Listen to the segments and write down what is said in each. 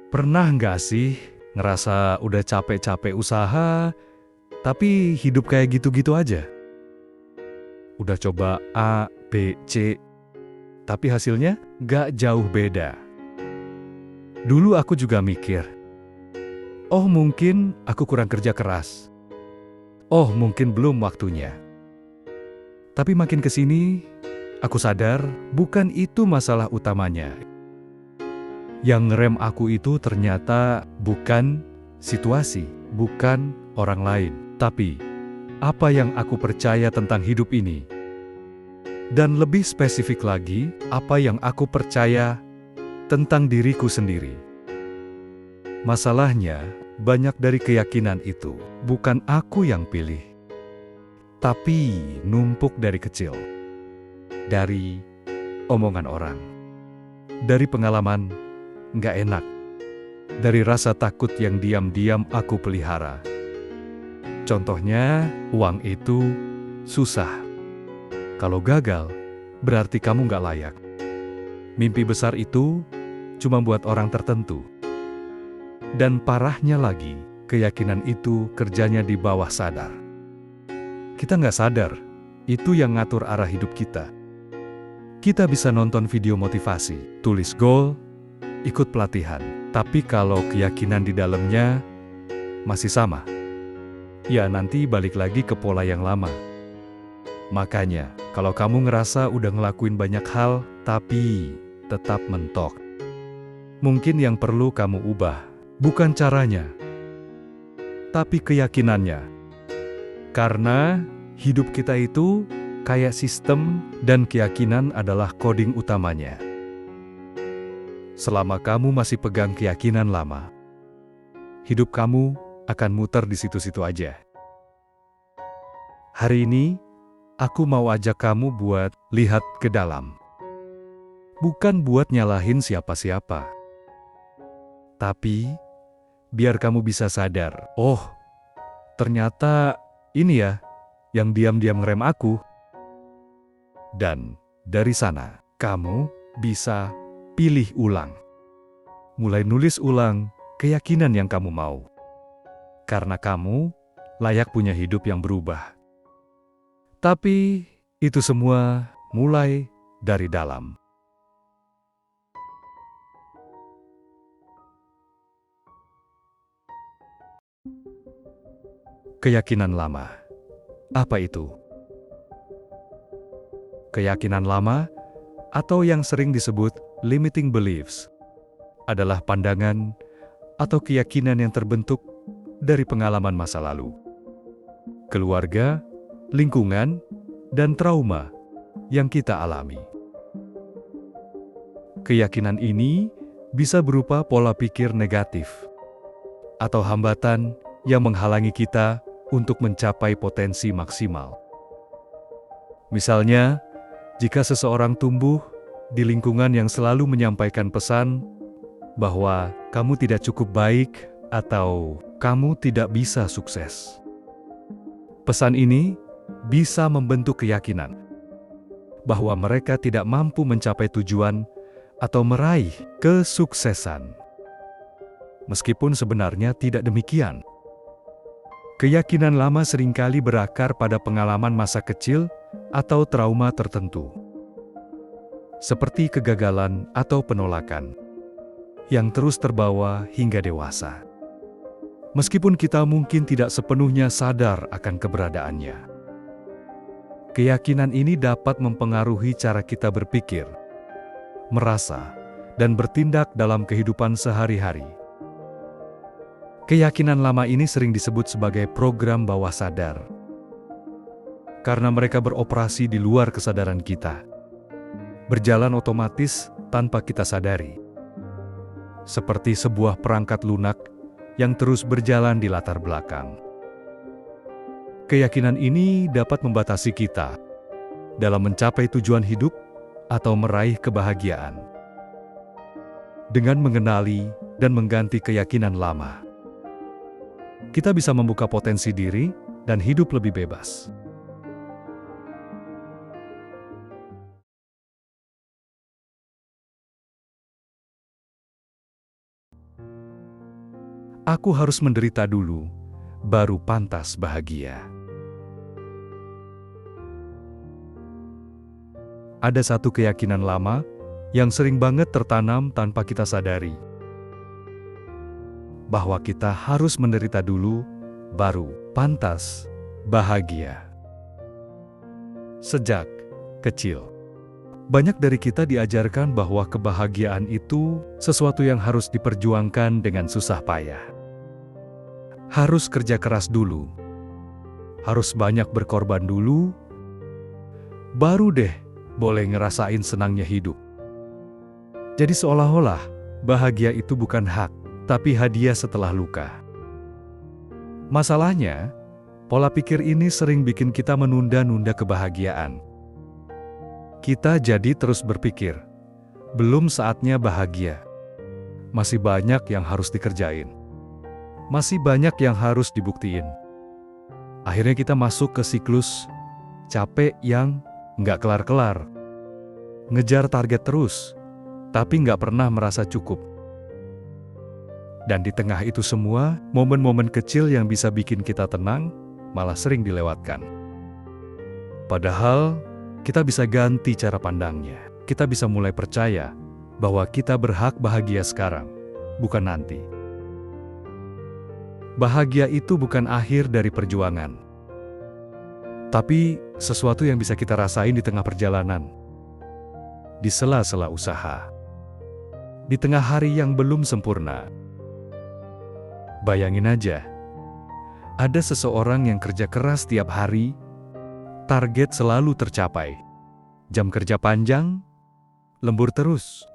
Pernah nggak sih ngerasa udah capek-capek usaha, tapi hidup kayak gitu-gitu aja? Udah coba A, B, C, tapi hasilnya nggak jauh beda. Dulu aku juga mikir, oh mungkin aku kurang kerja keras. Oh mungkin belum waktunya. Tapi makin kesini, aku sadar bukan itu masalah utamanya. Yang ngerem aku itu ternyata bukan situasi, bukan orang lain, tapi apa yang aku percaya tentang hidup ini. Dan lebih spesifik lagi, apa yang aku percaya tentang diriku sendiri. Masalahnya, banyak dari keyakinan itu bukan aku yang pilih, tapi numpuk dari kecil. Dari omongan orang, dari pengalaman nggak enak, dari rasa takut yang diam-diam aku pelihara. Contohnya, uang itu susah. Kalau gagal, berarti kamu nggak layak. Mimpi besar itu cuma buat orang tertentu. Dan parahnya lagi, keyakinan itu kerjanya di bawah sadar. Kita nggak sadar, itu yang ngatur arah hidup kita. Kita bisa nonton video motivasi, tulis goal, ikut pelatihan. Tapi kalau keyakinan di dalamnya masih sama, ya nanti balik lagi ke pola yang lama. Makanya, kalau kamu ngerasa udah ngelakuin banyak hal, tapi tetap mentok, mungkin yang perlu kamu ubah, bukan caranya, tapi keyakinannya. Karena hidup kita itu kayak sistem dan keyakinan adalah coding utamanya. Selama kamu masih pegang keyakinan lama, hidup kamu akan muter di situ-situ aja. Hari ini, aku mau ajak kamu buat lihat ke dalam. Bukan buat nyalahin siapa-siapa. Tapi, biar kamu bisa sadar, oh, ternyata ini ya, yang diam-diam ngerem aku. Dan dari sana, kamu bisa pilih ulang. Mulai nulis ulang keyakinan yang kamu mau. Karena kamu layak punya hidup yang berubah. Tapi, itu semua mulai dari dalam. Keyakinan lama. Apa itu? Keyakinan lama, atau yang sering disebut limiting beliefs, adalah pandangan atau keyakinan yang terbentuk dari pengalaman masa lalu, keluarga, lingkungan, dan trauma yang kita alami. Keyakinan ini bisa berupa pola pikir negatif atau hambatan yang menghalangi kita untuk mencapai potensi maksimal. Misalnya, jika seseorang tumbuh di lingkungan yang selalu menyampaikan pesan bahwa kamu tidak cukup baik atau kamu tidak bisa sukses. Pesan ini bisa membentuk keyakinan bahwa mereka tidak mampu mencapai tujuan atau meraih kesuksesan. Meskipun sebenarnya tidak demikian. Keyakinan lama seringkali berakar pada pengalaman masa kecil atau trauma tertentu, seperti kegagalan atau penolakan, yang terus terbawa hingga dewasa. Meskipun kita mungkin tidak sepenuhnya sadar akan keberadaannya. Keyakinan ini dapat mempengaruhi cara kita berpikir, merasa, dan bertindak dalam kehidupan sehari-hari. Keyakinan lama ini sering disebut sebagai program bawah sadar, karena mereka beroperasi di luar kesadaran kita, berjalan otomatis tanpa kita sadari. Seperti sebuah perangkat lunak yang terus berjalan di latar belakang. Keyakinan ini dapat membatasi kita dalam mencapai tujuan hidup atau meraih kebahagiaan. Dengan mengenali dan mengganti keyakinan lama, kita bisa membuka potensi diri dan hidup lebih bebas. Aku harus menderita dulu, baru pantas bahagia. Ada satu keyakinan lama yang sering banget tertanam tanpa kita sadari, bahwa kita harus menderita dulu, baru pantas bahagia. Sejak kecil, banyak dari kita diajarkan bahwa kebahagiaan itu sesuatu yang harus diperjuangkan dengan susah payah. Harus kerja keras dulu, harus banyak berkorban dulu, baru deh boleh ngerasain senangnya hidup. Jadi seolah-olah bahagia itu bukan hak, tapi hadiah setelah luka. Masalahnya, pola pikir ini sering bikin kita menunda-nunda kebahagiaan. Kita jadi terus berpikir, belum saatnya bahagia. Masih banyak yang harus dikerjain. Masih banyak yang harus dibuktiin. Akhirnya kita masuk ke siklus capek yang nggak kelar-kelar. Ngejar target terus, tapi nggak pernah merasa cukup. Dan di tengah itu semua, momen-momen kecil yang bisa bikin kita tenang, malah sering dilewatkan. Padahal, kita bisa ganti cara pandangnya. Kita bisa mulai percaya bahwa kita berhak bahagia sekarang, bukan nanti. Bahagia itu bukan akhir dari perjuangan, tapi sesuatu yang bisa kita rasain di tengah perjalanan, di sela-sela usaha, di tengah hari yang belum sempurna. Bayangin aja, ada seseorang yang kerja keras tiap hari, target selalu tercapai, jam kerja panjang, lembur terus.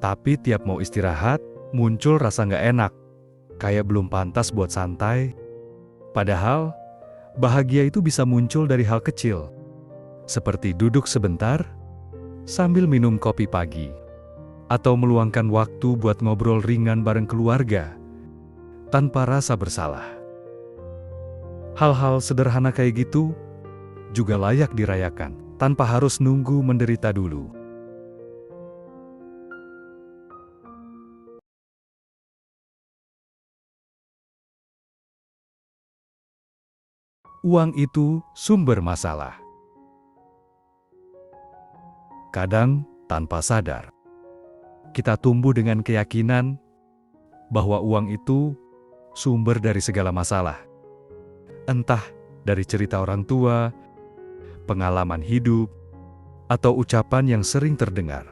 Tapi tiap mau istirahat, muncul rasa nggak enak, kayak belum pantas buat santai. Padahal, bahagia itu bisa muncul dari hal kecil, seperti duduk sebentar, sambil minum kopi pagi, atau meluangkan waktu buat ngobrol ringan bareng keluarga, tanpa rasa bersalah. Hal-hal sederhana kayak gitu, juga layak dirayakan, tanpa harus nunggu menderita dulu. Uang itu sumber masalah. Kadang, tanpa sadar, kita tumbuh dengan keyakinan bahwa uang itu sumber dari segala masalah. Entah dari cerita orang tua, pengalaman hidup, atau ucapan yang sering terdengar.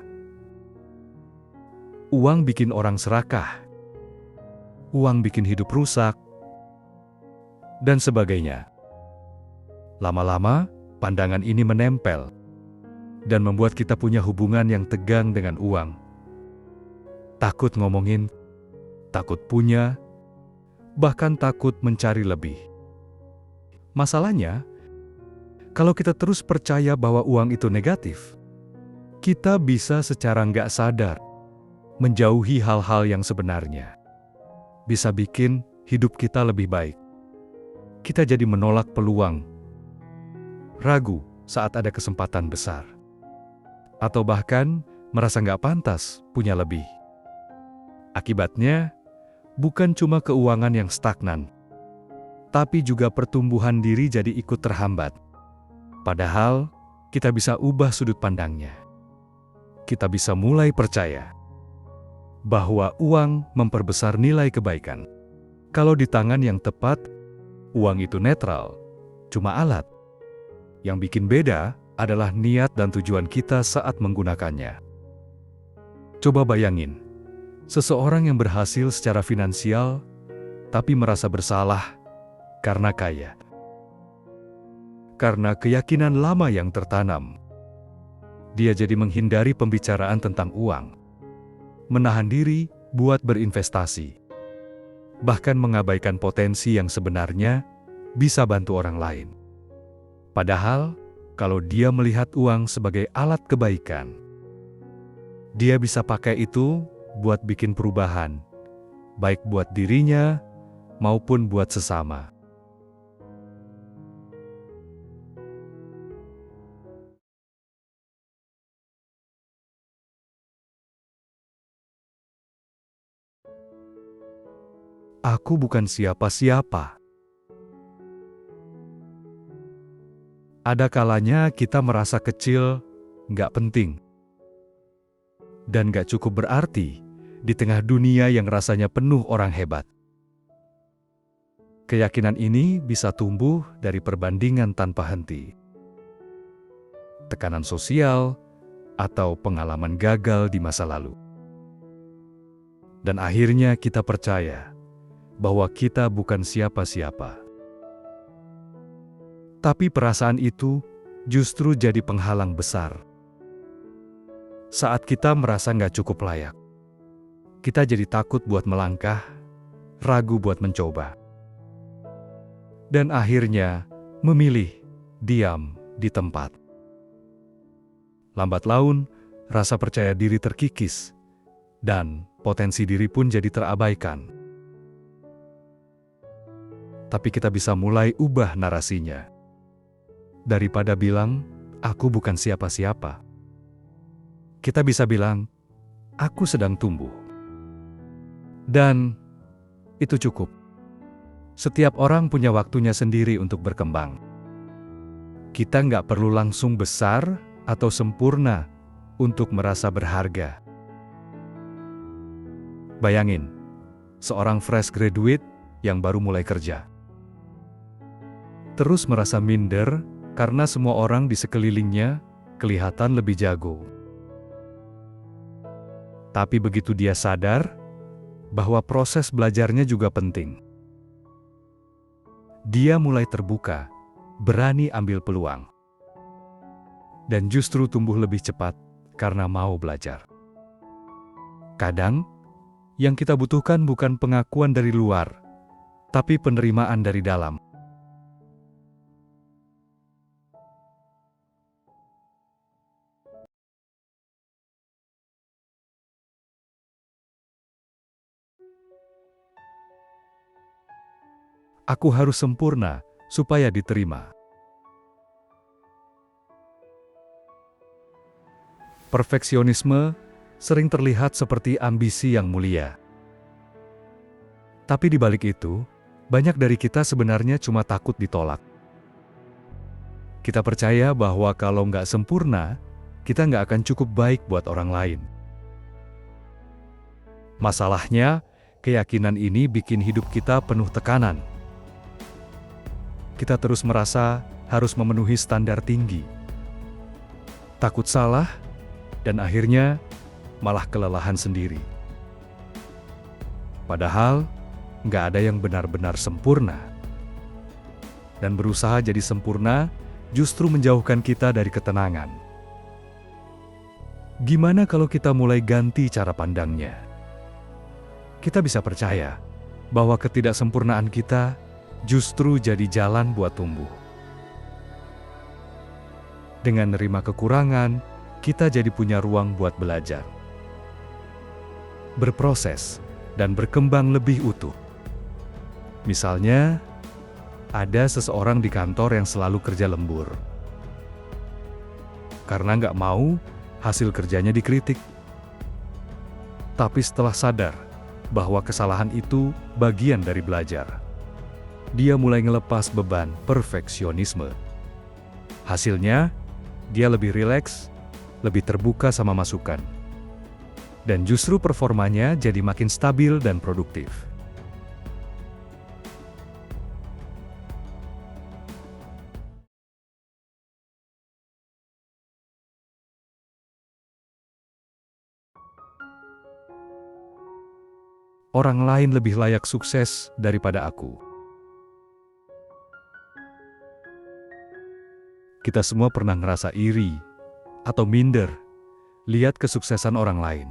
Uang bikin orang serakah, uang bikin hidup rusak, dan sebagainya. Lama-lama, pandangan ini menempel dan membuat kita punya hubungan yang tegang dengan uang. Takut ngomongin, takut punya, bahkan takut mencari lebih. Masalahnya, kalau kita terus percaya bahwa uang itu negatif, kita bisa secara nggak sadar menjauhi hal-hal yang sebenarnya. Bisa bikin hidup kita lebih baik. Kita jadi menolak peluang, ragu saat ada kesempatan besar, atau bahkan merasa nggak pantas punya lebih. Akibatnya, bukan cuma keuangan yang stagnan, tapi juga pertumbuhan diri jadi ikut terhambat. Padahal, kita bisa ubah sudut pandangnya. Kita bisa mulai percaya bahwa uang memperbesar nilai kebaikan. Kalau di tangan yang tepat, uang itu netral, cuma alat. Yang bikin beda adalah niat dan tujuan kita saat menggunakannya. Coba bayangin, seseorang yang berhasil secara finansial, tapi merasa bersalah karena kaya. Karena keyakinan lama yang tertanam, dia jadi menghindari pembicaraan tentang uang, menahan diri buat berinvestasi, bahkan mengabaikan potensi yang sebenarnya bisa bantu orang lain. Padahal, kalau dia melihat uang sebagai alat kebaikan, dia bisa pakai itu buat bikin perubahan, baik buat dirinya maupun buat sesama. aku bukan siapa-siapa. Ada kalanya kita merasa kecil, nggak penting, dan nggak cukup berarti di tengah dunia yang rasanya penuh orang hebat. Keyakinan ini bisa tumbuh dari perbandingan tanpa henti, tekanan sosial, atau pengalaman gagal di masa lalu. Dan akhirnya kita percaya bahwa kita bukan siapa-siapa. Tapi perasaan itu justru jadi penghalang besar. Saat kita merasa nggak cukup layak, kita jadi takut buat melangkah, ragu buat mencoba. Dan akhirnya memilih diam di tempat. Lambat laun, rasa percaya diri terkikis, dan potensi diri pun jadi terabaikan. Tapi kita bisa mulai ubah narasinya. Daripada bilang, aku bukan siapa-siapa, kita bisa bilang, aku sedang tumbuh. Dan itu cukup. Setiap orang punya waktunya sendiri untuk berkembang. Kita nggak perlu langsung besar atau sempurna untuk merasa berharga. Bayangin, seorang fresh graduate yang baru mulai kerja. Terus merasa minder karena semua orang di sekelilingnya kelihatan lebih jago. Tapi begitu dia sadar bahwa proses belajarnya juga penting, dia mulai terbuka, berani ambil peluang, dan justru tumbuh lebih cepat karena mau belajar. Kadang, yang kita butuhkan bukan pengakuan dari luar, tapi penerimaan dari dalam. Aku harus sempurna supaya diterima. Perfeksionisme sering terlihat seperti ambisi yang mulia. Tapi di balik itu, banyak dari kita sebenarnya cuma takut ditolak. Kita percaya bahwa kalau nggak sempurna, kita nggak akan cukup baik buat orang lain. Masalahnya, keyakinan ini bikin hidup kita penuh tekanan. Kita terus merasa harus memenuhi standar tinggi. Takut salah, dan akhirnya malah kelelahan sendiri. Padahal, nggak ada yang benar-benar sempurna. Dan berusaha jadi sempurna justru menjauhkan kita dari ketenangan. Gimana kalau kita mulai ganti cara pandangnya? Kita bisa percaya bahwa ketidaksempurnaan kita justru jadi jalan buat tumbuh. Dengan nerima kekurangan, kita jadi punya ruang buat belajar, berproses, dan berkembang lebih utuh. Misalnya, ada seseorang di kantor yang selalu kerja lembur. Karena nggak mau hasil kerjanya dikritik. Tapi setelah sadar bahwa kesalahan itu bagian dari belajar, dia mulai ngelepas beban perfeksionisme. Hasilnya, dia lebih rileks, lebih terbuka sama masukan. Dan justru performanya jadi makin stabil dan produktif. Orang lain lebih layak sukses daripada aku. Kita semua pernah ngerasa iri atau minder lihat kesuksesan orang lain.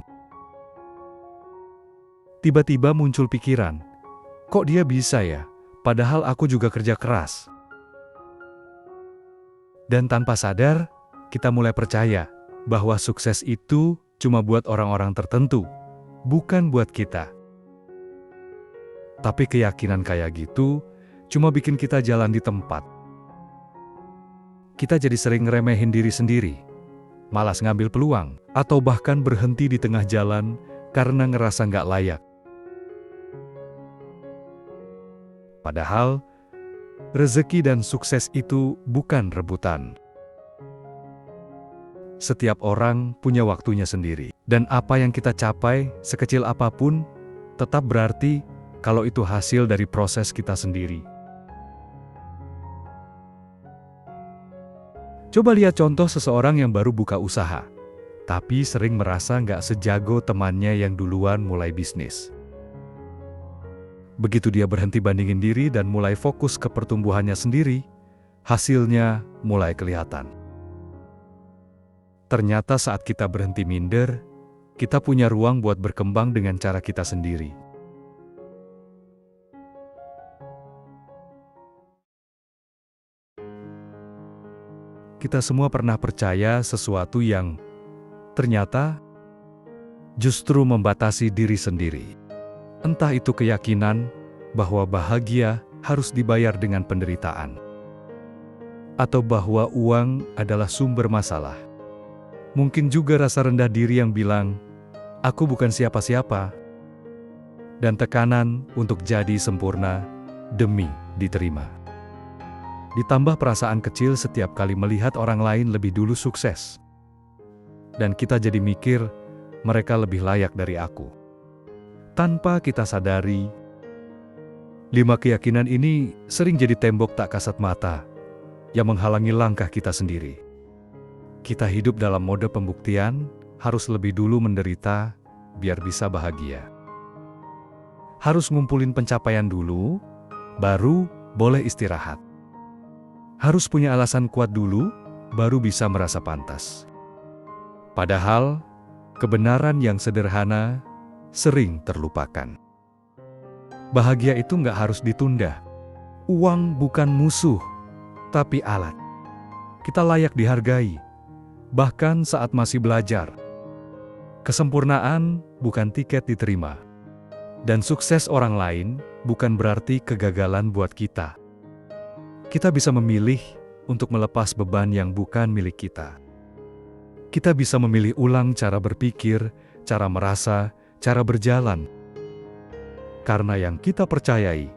Tiba-tiba muncul pikiran, kok dia bisa ya, padahal aku juga kerja keras. Dan tanpa sadar, kita mulai percaya bahwa sukses itu cuma buat orang-orang tertentu, bukan buat kita. Tapi keyakinan kayak gitu cuma bikin kita jalan di tempat. Kita jadi sering ngeremehin diri sendiri, malas ngambil peluang, atau bahkan berhenti di tengah jalan karena ngerasa nggak layak. Padahal, rezeki dan sukses itu bukan rebutan. Setiap orang punya waktunya sendiri, dan apa yang kita capai, sekecil apapun, tetap berarti kalau itu hasil dari proses kita sendiri. Coba lihat contoh seseorang yang baru buka usaha, tapi sering merasa nggak sejago temannya yang duluan mulai bisnis. Begitu dia berhenti bandingin diri dan mulai fokus ke pertumbuhannya sendiri, hasilnya mulai kelihatan. Ternyata saat kita berhenti minder, kita punya ruang buat berkembang dengan cara kita sendiri. Kita semua pernah percaya sesuatu yang ternyata justru membatasi diri sendiri. Entah itu keyakinan bahwa bahagia harus dibayar dengan penderitaan, atau bahwa uang adalah sumber masalah. Mungkin juga rasa rendah diri yang bilang, "Aku bukan siapa-siapa." Dan tekanan untuk jadi sempurna demi diterima. Ditambah perasaan kecil setiap kali melihat orang lain lebih dulu sukses. Dan kita jadi mikir, mereka lebih layak dari aku. Tanpa kita sadari, 5 keyakinan ini sering jadi tembok tak kasat mata yang menghalangi langkah kita sendiri. Kita hidup dalam mode pembuktian, harus lebih dulu menderita biar bisa bahagia. Harus ngumpulin pencapaian dulu, baru boleh istirahat. Harus punya alasan kuat dulu, baru bisa merasa pantas. Padahal, kebenaran yang sederhana sering terlupakan. Bahagia itu nggak harus ditunda. Uang bukan musuh, tapi alat. Kita layak dihargai, bahkan saat masih belajar. Kesempurnaan bukan tiket diterima. Dan sukses orang lain bukan berarti kegagalan buat kita. Kita bisa memilih untuk melepas beban yang bukan milik kita. Kita bisa memilih ulang cara berpikir, cara merasa, cara berjalan. Karena yang kita percayai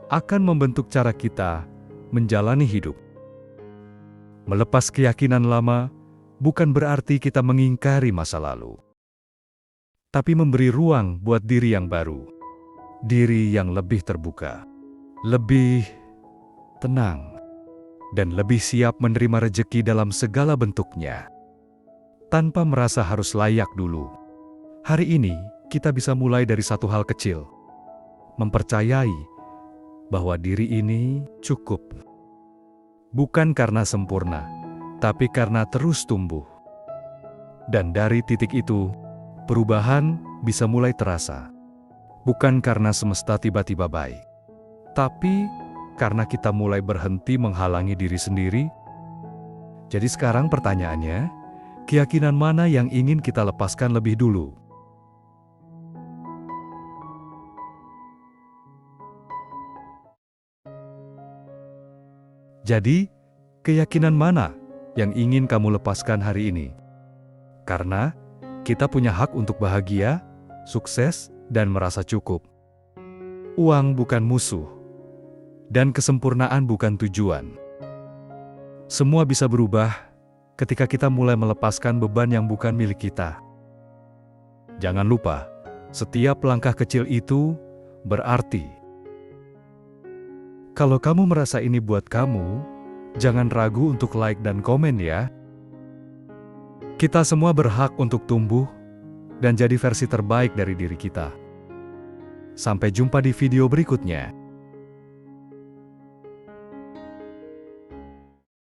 akan membentuk cara kita menjalani hidup. Melepas keyakinan lama bukan berarti kita mengingkari masa lalu, tapi memberi ruang buat diri yang baru, diri yang lebih terbuka, lebih tenang, dan lebih siap menerima rezeki dalam segala bentuknya, tanpa merasa harus layak dulu. Hari ini, kita bisa mulai dari satu hal kecil, mempercayai bahwa diri ini cukup. Bukan karena sempurna, tapi karena terus tumbuh. Dan dari titik itu, perubahan bisa mulai terasa. Bukan karena semesta tiba-tiba baik, tapi karena kita mulai berhenti menghalangi diri sendiri. Jadi sekarang pertanyaannya, keyakinan mana yang ingin kita lepaskan lebih dulu? Jadi, keyakinan mana yang ingin kamu lepaskan hari ini? Karena kita punya hak untuk bahagia, sukses, dan merasa cukup. Uang bukan musuh, dan kesempurnaan bukan tujuan. Semua bisa berubah ketika kita mulai melepaskan beban yang bukan milik kita. Jangan lupa, setiap langkah kecil itu berarti. Kalau kamu merasa ini buat kamu, jangan ragu untuk like dan komen ya. Kita semua berhak untuk tumbuh dan jadi versi terbaik dari diri kita. Sampai jumpa di video berikutnya.